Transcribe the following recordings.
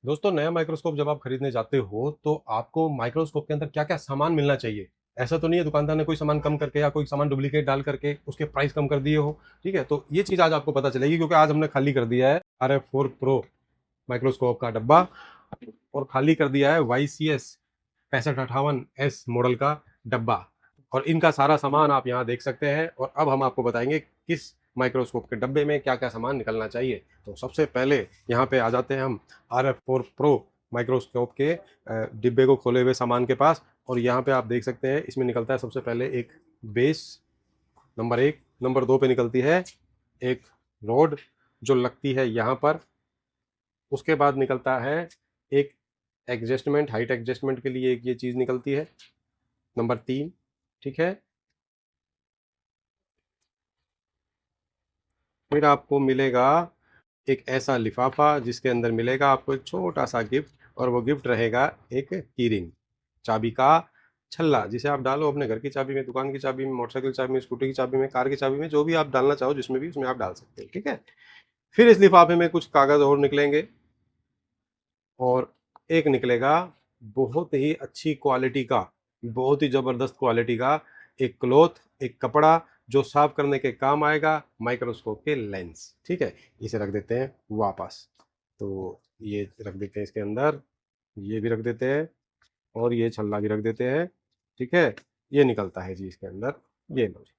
दोस्तों, नया माइक्रोस्कोप जब आप खरीदने जाते हो तो आपको माइक्रोस्कोप के अंदर क्या क्या सामान मिलना चाहिए। ऐसा तो नहीं है दुकानदार ने कोई सामान कम करके या कोई सामान डुप्लीकेट डाल करके उसके प्राइस कम कर दिए हो। ठीक है, तो ये चीज आज आपको पता चलेगी क्योंकि आज हमने खाली कर दिया है RF4 Pro माइक्रोस्कोप का डब्बा और खाली कर दिया है YCS 6558S मॉडल का डब्बा। और इनका सारा सामान आप यहाँ देख सकते हैं और अब हम आपको बताएंगे किस माइक्रोस्कोप के डब्बे में क्या क्या सामान निकलना चाहिए। तो सबसे पहले यहाँ पे आ जाते हैं हम RF4 Pro माइक्रोस्कोप के डिब्बे को खोले हुए सामान के पास। और यहाँ पे आप देख सकते हैं इसमें निकलता है सबसे पहले एक बेस, नंबर एक। नंबर दो पे निकलती है एक रॉड जो लगती है यहाँ पर। उसके बाद निकलता है एक एडजस्टमेंट, हाइट एडजस्टमेंट के लिए एक ये चीज़ निकलती है, नंबर तीन। ठीक है, फिर आपको मिलेगा एक ऐसा लिफाफा जिसके अंदर मिलेगा आपको एक छोटा सा गिफ्ट, और वो गिफ्ट रहेगा एक कीरिंग, चाबी का छल्ला जिसे आप डालो अपने घर की चाबी में, दुकान की चाबी में, मोटरसाइकिल की चाबी में, स्कूटी की चाबी में, कार की चाबी में, जो भी आप डालना चाहो जिसमें भी उसमें आप डाल सकते हैं। ठीक है, फिर इस लिफाफे में कुछ कागज और निकलेंगे और एक निकलेगा बहुत ही अच्छी क्वालिटी का, बहुत ही जबरदस्त क्वालिटी का एक क्लॉथ, एक कपड़ा जो साफ करने के काम आएगा, माइक्रोस्कोप के लेंस। ठीक है, इसे रख देते हैं वापस। तो ये रख देते हैं इसके अंदर, ये भी रख देते हैं और ये छल्ला भी रख देते हैं। ठीक है, ये निकलता है जी इसके अंदर, ये लो जी।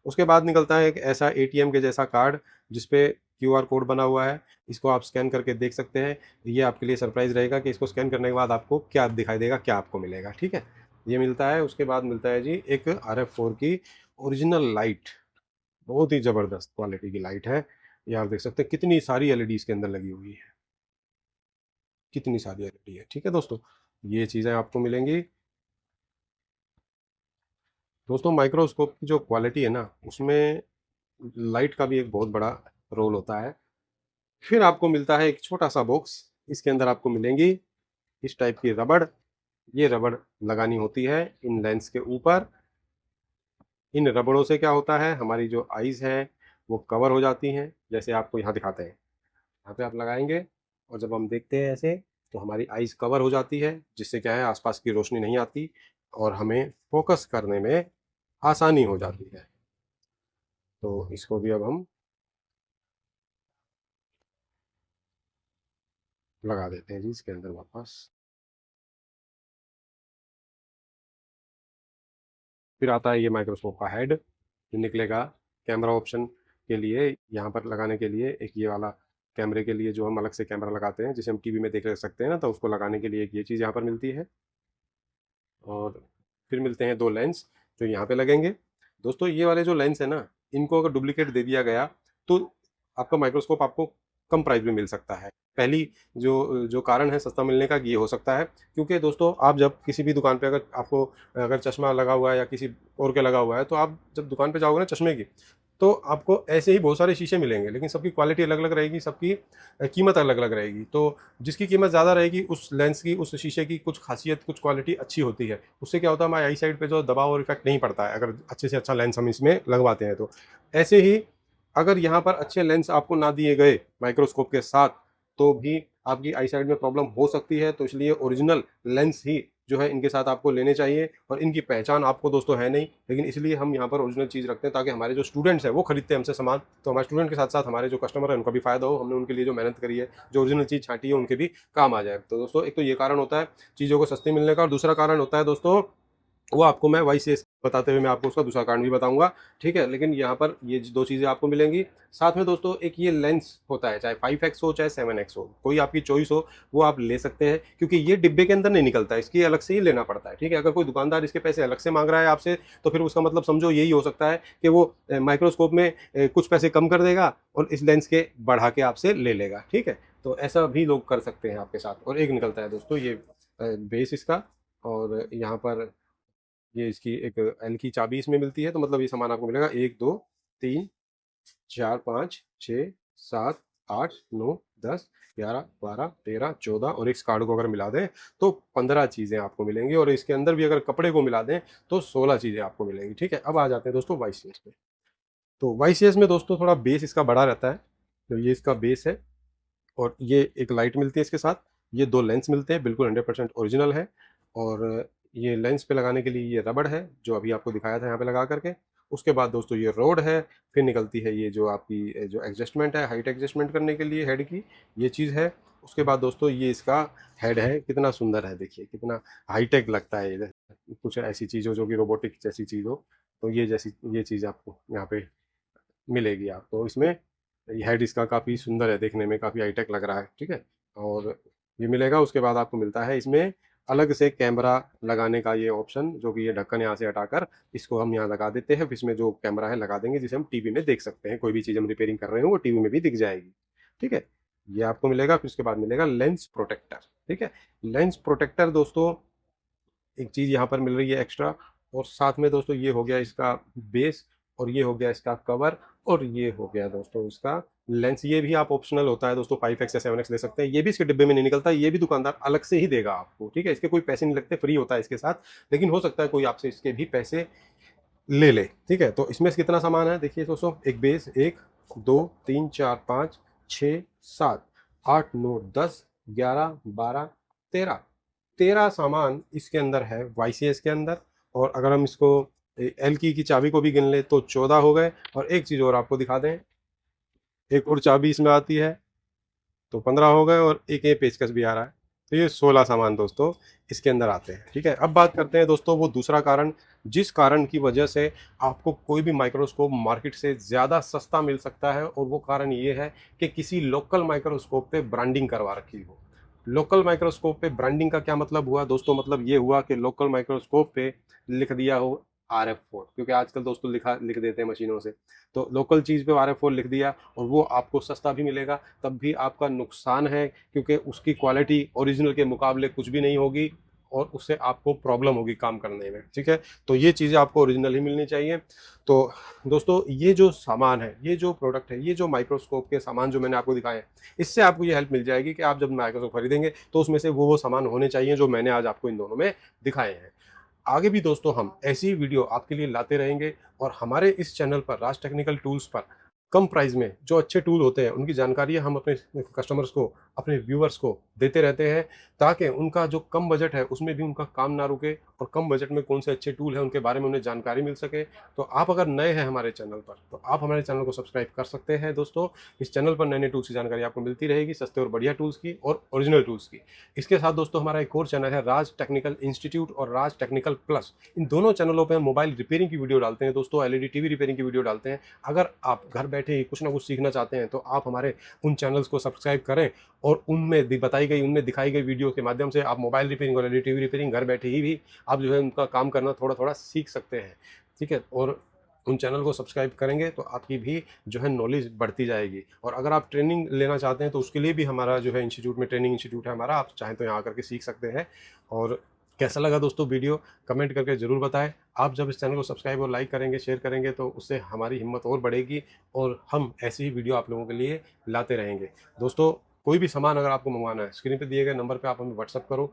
उसके बाद निकलता है एक ऐसा ATM के जैसा कार्ड जिसपे QR कोड बना हुआ है। इसको आप स्कैन करके देख सकते हैं। ये आपके लिए सरप्राइज रहेगा कि इसको स्कैन करने के बाद आपको क्या दिखाई देगा, क्या आपको मिलेगा। ठीक है, ये मिलता है। उसके बाद मिलता है जी एक RF4 की ओरिजिनल लाइट, बहुत ही ज़बरदस्त क्वालिटी की लाइट है। ये आप देख सकते हैं कितनी सारी LED इसके अंदर लगी हुई है, कितनी सारी LED है। ठीक है दोस्तों, ये चीज़ें आपको मिलेंगी। दोस्तों, माइक्रोस्कोप की जो क्वालिटी है ना, उसमें लाइट का भी एक बहुत बड़ा रोल होता है। फिर आपको मिलता है एक छोटा सा बॉक्स, इसके अंदर आपको मिलेंगी इस टाइप की रबड़। ये रबड़ लगानी होती है इन लेंस के ऊपर। इन रबड़ों से क्या होता है, हमारी जो आईज हैं वो कवर हो जाती हैं, जैसे आपको यहाँ दिखाते हैं। यहाँ पे आप लगाएंगे और जब हम देखते हैं ऐसे तो हमारी आईज कवर हो जाती है, जिससे क्या है आसपास की रोशनी नहीं आती और हमें फोकस करने में आसानी हो जाती है। तो इसको भी अब हम लगा देते हैं जी इसके अंदर वापस। फिर आता है ये माइक्रोस्कोप का हेड जो निकलेगा कैमरा ऑप्शन के लिए, यहाँ पर लगाने के लिए एक ये वाला कैमरे के लिए जो हम अलग से कैमरा लगाते हैं, जिसे हम टीवी में देख सकते हैं ना, तो उसको लगाने के लिए एक ये चीज़ यहाँ पर मिलती है। और फिर मिलते हैं दो लेंस जो यहाँ पे लगेंगे। दोस्तों, ये वाले जो लेंस है ना, इनको अगर डुप्लीकेट दे दिया गया तो आपका माइक्रोस्कोप आपको कम प्राइस में मिल सकता है। पहली जो जो कारण है सस्ता मिलने का ये हो सकता है, क्योंकि दोस्तों आप जब किसी भी दुकान पे अगर आपको अगर चश्मा लगा हुआ है या किसी और के लगा हुआ है, तो आप जब दुकान पे जाओगे ना चश्मे की, तो आपको ऐसे ही बहुत सारे शीशे मिलेंगे, लेकिन सबकी क्वालिटी अलग अलग रहेगी, सबकी कीमत अलग अलग रहेगी। तो जिसकी कीमत ज़्यादा रहेगी उस लेंस की, उस शीशे की कुछ खासियत, कुछ क्वालिटी अच्छी होती है। उससे क्या होता है, हमारे आई साइड पे जो दबाव और इफेक्ट नहीं पड़ता है अगर अच्छे से अच्छा लेंस हम इसमें लगवाते हैं तो। ऐसे ही अगर यहाँ पर अच्छे लेंस आपको ना दिए गए माइक्रोस्कोप के साथ, तो भी आपकी आई साइड में प्रॉब्लम हो सकती है। तो इसलिए ओरिजिनल लेंस ही जो है इनके साथ आपको लेने चाहिए। और इनकी पहचान आपको दोस्तों है नहीं, लेकिन इसलिए हम यहाँ पर ओरिजिनल चीज़ रखते हैं ताकि हमारे जो स्टूडेंट्स हैं वो खरीदते हैं हमसे सामान, तो हमारे स्टूडेंट के साथ साथ हमारे जो कस्टमर है उनका भी फायदा हो, हमने उनके लिए जो मेहनत करी है, जो ओरिजिनल चीज़ छांटी है, उनके भी काम आ जाए। तो दोस्तों, एक तो ये कारण होता है चीज़ों को सस्ते मिलने का, और दूसरा कारण होता है दोस्तों वो आपको मैं वाई से बताते हुए मैं आपको उसका दूसरा कारण भी बताऊंगा। ठीक है, लेकिन यहाँ पर ये दो चीज़ें आपको मिलेंगी। साथ में दोस्तों एक ये लेंस होता है, चाहे 5x हो चाहे 7x हो, कोई आपकी चॉइस हो, वो आप ले सकते हैं, क्योंकि ये डिब्बे के अंदर नहीं निकलता है, इसकी अलग से ही लेना पड़ता है। ठीक है, अगर कोई दुकानदार इसके पैसे अलग से मांग रहा है आपसे, तो फिर उसका मतलब समझो यही हो सकता है कि वो माइक्रोस्कोप में कुछ पैसे कम कर देगा और इस लेंस के बढ़ा के आपसे ले लेगा। ठीक है, तो ऐसा भी लोग कर सकते हैं आपके साथ। और एक निकलता है दोस्तों ये बेस इसका, और यहाँ पर ये इसकी एक एल की चाबी इसमें मिलती है। तो मतलब ये सामान आपको मिलेगा 1 2 3 4 5 6 7 8 9 10 11 12 13 14, और इस कार्ड को अगर मिला दें तो 15 चीज़ें आपको मिलेंगी, और इसके अंदर भी अगर कपड़े को मिला दें तो 16 चीज़ें आपको मिलेंगी। ठीक है, अब आ जाते हैं दोस्तों YCS पे। तो YCS में दोस्तों थोड़ा बेस इसका बड़ा रहता है। तो ये इसका बेस है और ये एक लाइट मिलती है इसके साथ। ये 2 लेंस मिलते हैं, बिल्कुल 100% ओरिजिनल है। और ये लेंस पे लगाने के लिए ये रबड़ है, जो अभी आपको दिखाया था यहाँ पे लगा करके। उसके बाद दोस्तों ये रोड है, फिर निकलती है ये जो आपकी जो एडजस्टमेंट है, हाइट एडजस्टमेंट करने के लिए हेड की, ये चीज़ है। उसके बाद दोस्तों ये इसका हेड है, कितना सुंदर है, देखिए कितना हाईटेक लगता है ये। कुछ ऐसी चीज़ हो जो कि रोबोटिक जैसी चीज़ हो, तो ये चीज़ आपको यहाँ पे मिलेगी आपको इसमें। हेड इसका काफ़ी सुंदर है, देखने में काफ़ी हाईटेक लग रहा है, ठीक है। और ये मिलेगा। उसके बाद आपको मिलता है इसमें अलग से कैमरा लगाने का ये ऑप्शन, जो कि ये ढक्कन यहाँ से हटाकर इसको हम यहाँ लगा देते हैं। फिर इसमें जो कैमरा है लगा देंगे, जिसे हम टीवी में देख सकते हैं। कोई भी चीज़ हम रिपेयरिंग कर रहे हो वो टीवी में भी दिख जाएगी, ठीक है। ये आपको मिलेगा। फिर उसके बाद मिलेगा लेंस प्रोटेक्टर, ठीक है। लेंस प्रोटेक्टर दोस्तों एक चीज़ यहाँ पर मिल रही है एक्स्ट्रा। और साथ में दोस्तों ये हो गया इसका बेस, और ये हो गया इसका कवर, और ये हो गया दोस्तों इसका लेंस। ये भी आप ऑप्शनल होता है दोस्तों, 5x या 7x ले सकते हैं। ये भी इसके डिब्बे में नहीं निकलता, ये भी दुकानदार अलग से ही देगा आपको, ठीक है। इसके कोई पैसे नहीं लगते, फ्री होता है इसके साथ। लेकिन हो सकता है कोई आपसे इसके भी पैसे ले ले, ठीक है। तो इसमें कितना सामान है देखिए दोस्तों, एक बेस, 1 2 3 4 5 6 7 8 9 10 11 12 13 13 सामान इसके अंदर है YCS के अंदर। और अगर हम इसको एल की चाबी को भी गिन ले तो 14 हो गए। और एक चीज़ और आपको दिखा दें, एक और चाबी इसमें आती है तो 15 हो गए, और एक ये पेचकस भी आ रहा है। तो ये 16 सामान दोस्तों इसके अंदर आते हैं, ठीक है। अब बात करते हैं दोस्तों वो दूसरा कारण, जिस कारण की वजह से आपको कोई भी माइक्रोस्कोप मार्केट से ज़्यादा सस्ता मिल सकता है। और वो कारण ये है कि किसी लोकल माइक्रोस्कोप पे ब्रांडिंग करवा रखी हो। लोकल माइक्रोस्कोप पे ब्रांडिंग का क्या मतलब हुआ दोस्तों, मतलब ये हुआ कि लोकल माइक्रोस्कोप पे लिख दिया हो RF4, क्योंकि आजकल दोस्तों लिख देते हैं मशीनों से। तो लोकल चीज़ पे RF4 लिख दिया, और वो आपको सस्ता भी मिलेगा, तब भी आपका नुकसान है, क्योंकि उसकी क्वालिटी ओरिजिनल के मुकाबले कुछ भी नहीं होगी, और उससे आपको प्रॉब्लम होगी काम करने में, ठीक है। तो ये चीज़ें आपको ओरिजिनल ही मिलनी चाहिए। तो दोस्तों ये जो सामान है, ये जो प्रोडक्ट है, ये जो माइक्रोस्कोप के सामान जो मैंने आपको दिखाए हैं, इससे आपको ये हेल्प मिल जाएगी कि आप जब माइक्रोस्कोप खरीदेंगे तो उसमें से वो सामान होने चाहिए जो मैंने आज आपको इन दोनों में दिखाए हैं। आगे भी दोस्तों हम ऐसी वीडियो आपके लिए लाते रहेंगे। और हमारे इस चैनल पर, राज टेक्निकल टूल्स पर, कम प्राइस में जो अच्छे टूल होते हैं उनकी जानकारी हम अपने कस्टमर्स को, अपने व्यूअर्स को देते रहते हैं, ताकि उनका जो कम बजट है उसमें भी उनका काम ना रुके, और कम बजट में कौन से अच्छे टूल हैं उनके बारे में उन्हें जानकारी मिल सके। तो आप अगर नए हैं हमारे चैनल पर, तो आप हमारे चैनल को सब्सक्राइब कर सकते हैं दोस्तों। इस चैनल पर नए नए टूल्स की जानकारी आपको मिलती रहेगी, सस्ते और बढ़िया टूल्स की और ओरिजिनल टूल्स की। इसके साथ दोस्तों हमारा एक और चैनल है, राज टेक्निकल इंस्टीट्यूट और राज टेक्निकल प्लस। इन दोनों चैनलों पर हम मोबाइल रिपेयरिंग की वीडियो डालते हैं दोस्तों, LED TV रिपेयरिंग की वीडियो डालते हैं। अगर आप घर बैठे ही कुछ ना कुछ सीखना चाहते हैं तो आप हमारे उन चैनल्स को सब्सक्राइब करें, और उनमें दिखाई गई वीडियो के माध्यम से आप मोबाइल रिपेयरिंग और LED TV रिपेयरिंग घर बैठे ही भी आप जो है उनका काम करना थोड़ा थोड़ा सीख सकते हैं, ठीक है। और उन चैनल को सब्सक्राइब करेंगे तो आपकी भी जो है नॉलेज बढ़ती जाएगी। और अगर आप ट्रेनिंग लेना चाहते हैं तो उसके लिए भी हमारा जो है इंस्टीट्यूट में, ट्रेनिंग इंस्टीट्यूट है हमारा, आप चाहें तो यहाँ आकर के सीख सकते हैं। और कैसा लगा दोस्तों वीडियो, कमेंट करके ज़रूर बताएं। आप जब इस चैनल को सब्सक्राइब और लाइक करेंगे, शेयर करेंगे, तो उससे हमारी हिम्मत और बढ़ेगी, और हम ऐसी ही वीडियो आप लोगों के लिए लाते रहेंगे दोस्तों। कोई भी सामान अगर आपको मंगवाना है, स्क्रीन पे दिए गए नंबर पे आप हमें व्हाट्सअप करो।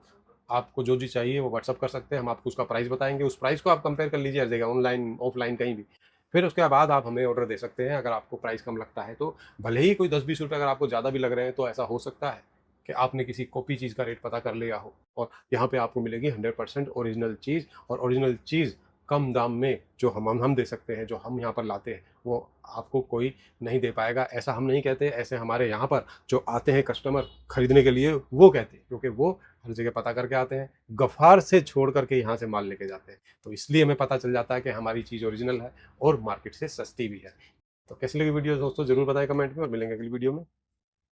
आपको जो चीज़ चाहिए वो व्हाट्सअप कर सकते हैं, हम आपको उसका प्राइस बताएंगे। उस प्राइस को आप कंपेयर कर लीजिए हर जगह, ऑनलाइन ऑफलाइन कहीं भी। फिर उसके बाद आप हमें ऑर्डर दे सकते हैं। अगर आपको प्राइस कम लगता है तो, भले ही कोई 10-20 रुपये अगर आपको ज़्यादा भी लग रहे हैं, तो ऐसा हो सकता है कि आपने किसी कॉपी चीज़ का रेट पता कर लिया हो, और यहाँ पे आपको मिलेगी 100% ओरिजिनल चीज़। और ओरिजिनल चीज़ कम दाम में जो हम दे सकते हैं, जो हम यहाँ पर लाते हैं, वो आपको कोई नहीं दे पाएगा। ऐसा हम नहीं कहते, ऐसे हमारे यहाँ पर जो आते हैं कस्टमर खरीदने के लिए वो कहते हैं, क्योंकि वो हर जगह पता करके आते हैं, गफ़ार से छोड़ करके यहाँ से माल लेके जाते हैं। तो इसलिए हमें पता चल जाता है कि हमारी चीज़ ओरिजिनल है और मार्केट से सस्ती भी है। तो कैसी लगी वीडियो दोस्तों ज़रूर बताएं कमेंट में, और मिलेंगे अगली वीडियो में।